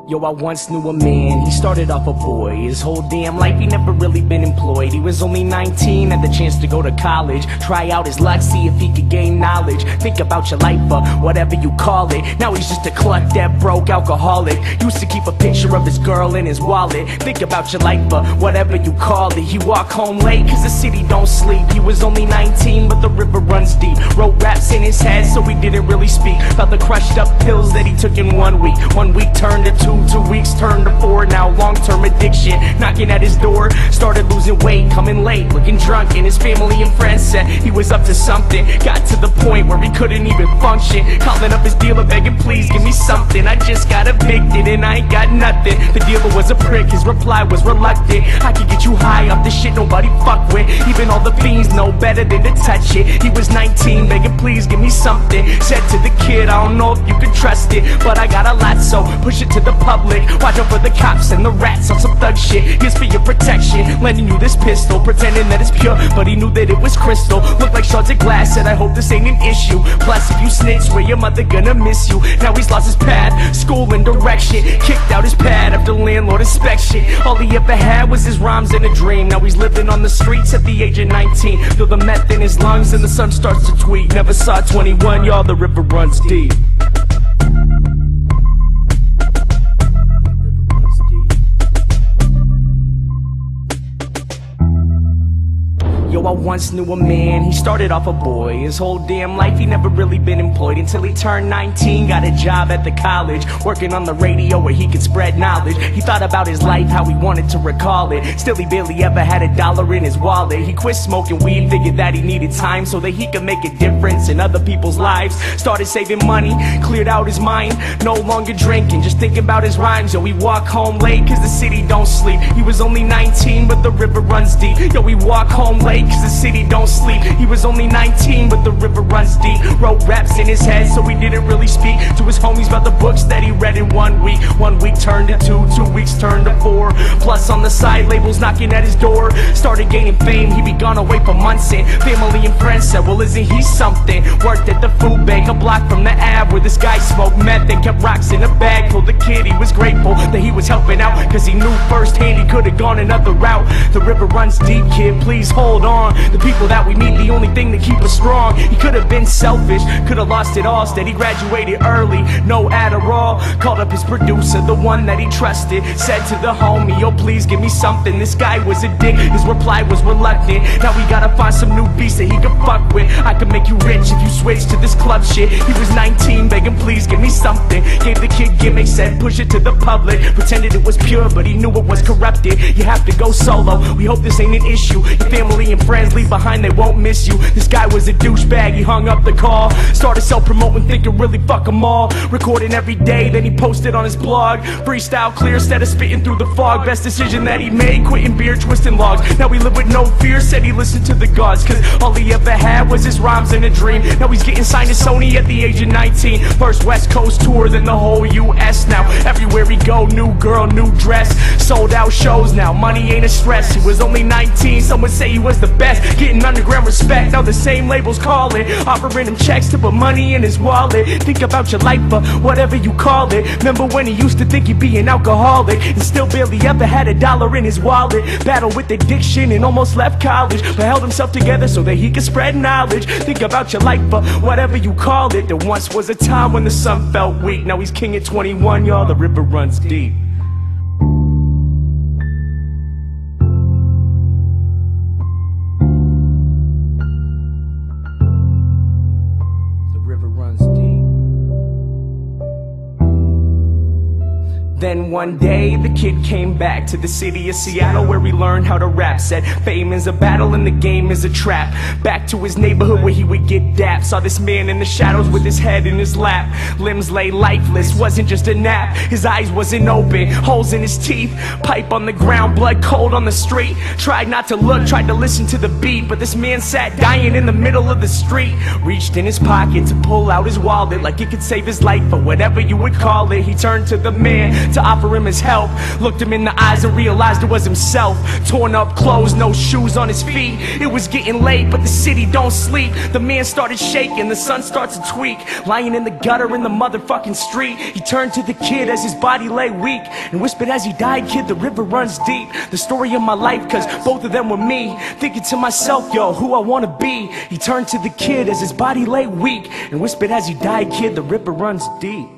Yo, I once knew a man, he started off a boy. His whole damn life he never really been employed. He was only 19, had the chance to go to college, try out his luck, see if he could gain knowledge. Think about your life, whatever you call it. Now he's just a cluck that broke alcoholic. Used to keep a picture of his girl in his wallet. Think about your life, whatever you call it. He walked home late cause the city don't sleep. He was only 19 but the river runs deep. Wrote raps in his head so he didn't really speak about the crushed up pills that he took in 1 week. 1 week turned to 2 weeks turned to 4, now long-term addiction knocking at his door. Started losing weight, coming late, looking drunk, and his family and friends said he was up to something. Got to the point where he couldn't even function, calling up his dealer begging, please give me something. I just got evicted and I ain't got nothing. The dealer was a prick, his reply was reluctant. I could get you high off the shit nobody fuck with. Even all the fiends know better than to touch it. He was 19 begging, please give me something. Said to the kid, I don't know if you can trust it, but I got a lot, so push it to the public. Watch out for the cops and the rats on some thug shit. Here's for your protection, lending you this pistol, pretending that it's pure, but he knew that it was crystal. Looked like shards of glass, said I hope this ain't an issue. Plus if you snitch, where your mother gonna miss you. Now he's lost his path, school and direction, kicked out his pad after landlord inspection. All he ever had was his rhymes and a dream. Now he's living on the streets at the age of 19. Feel the meth in his lungs and the sun starts to tweet. Never saw 21, y'all, the river runs deep. Yo, I once knew a man, he started off a boy. His whole damn life he never really been employed until he turned 19, got a job at the college, working on the radio where he could spread knowledge. He thought about his life, how he wanted to recall it. Still he barely ever had $1 in his wallet. He quit smoking weed, figured that he needed time so that he could make a difference in other people's lives. Started saving money, cleared out his mind, no longer drinking, just thinking about his rhymes. Yo, he walked home late cause the city don't sleep. He was only 19 but the river runs deep. Yo, he walked home late cause the city don't sleep. He was only 19 but the river runs deep. Wrote raps in his head so he didn't really speak to his homies about the books that he read in 1 week. 1 week turned to 2 weeks turned to 4. Plus on the side labels knocking at his door. Started gaining fame, he be gone away for months and family and friends said, well isn't he something? Worked at the food bank a block from the Ave where this guy smoked meth and kept rocks in a bag. Told the kid he was grateful that he was helping out cause he knew firsthand he could've gone another route. The river runs deep, kid, please hold on. The people that we need, the only thing that keep us strong. He could have been selfish, could have lost it all. Instead he graduated early, no Adderall. Called up his producer, the one that he trusted. Said to the homie, yo please give me something. This guy was a dick, his reply was reluctant. Now we gotta find some new beats that he can fuck with. I can make you rich if you switch to this club shit. He was 19 begging please give me something. Gave the kid gimmicks, said push it to the public. Pretended it was pure but he knew it was corrupted. You have to go solo, we hope this ain't an issue. Your family and friends leave behind, they won't miss you. This guy was a douchebag, he hung up the call. Started self-promoting, thinking really fuck them all. Recording every day, then he posted on his blog. Freestyle clear instead of spitting through the fog. Best decision that he made, quitting beer, twisting logs. Now he live with no fear, said he listened to the gods cause all he ever had was his rhymes and a dream. Now he's getting signed to Sony at the age of 19. First West Coast tour, then the whole US. Now everywhere he go, new girl, new dress. Sold out shows now, money ain't a stress. He was only 19, some would say he was the best. Getting underground respect, now the same labels calling, offering him checks to put money in his wallet. Think about your life, whatever you call it. Remember when he used to think he'd be an alcoholic and still barely ever had $1 in his wallet. Battled with addiction and almost left college, but held himself together so that he could spread knowledge. Think about your life, whatever you call it. There once was a time when the sun felt weak. Now he's king at 21, y'all, the river runs deep. Then one day the kid came back to the city of Seattle where he learned how to rap. Said fame is a battle and the game is a trap. Back to his neighborhood where he would get dapped. Saw this man in the shadows with his head in his lap. Limbs lay lifeless, wasn't just a nap. His eyes wasn't open, holes in his teeth. Pipe on the ground, blood cold on the street. Tried not to look, tried to listen to the beat, but this man sat dying in the middle of the street. Reached in his pocket to pull out his wallet like it could save his life or whatever you would call it. He turned to the man, to offer him his help. Looked him in the eyes and realized it was himself. Torn up clothes, no shoes on his feet. It was getting late, but the city don't sleep. The man started shaking, the sun starts to tweak. Lying in the gutter in the motherfucking street, he turned to the kid as his body lay weak and whispered as he died, "Kid, the river runs deep." The story of my life, cause both of them were me. Thinking to myself, yo, who I wanna be. He turned to the kid as his body lay weak and whispered as he died, "Kid, the river runs deep."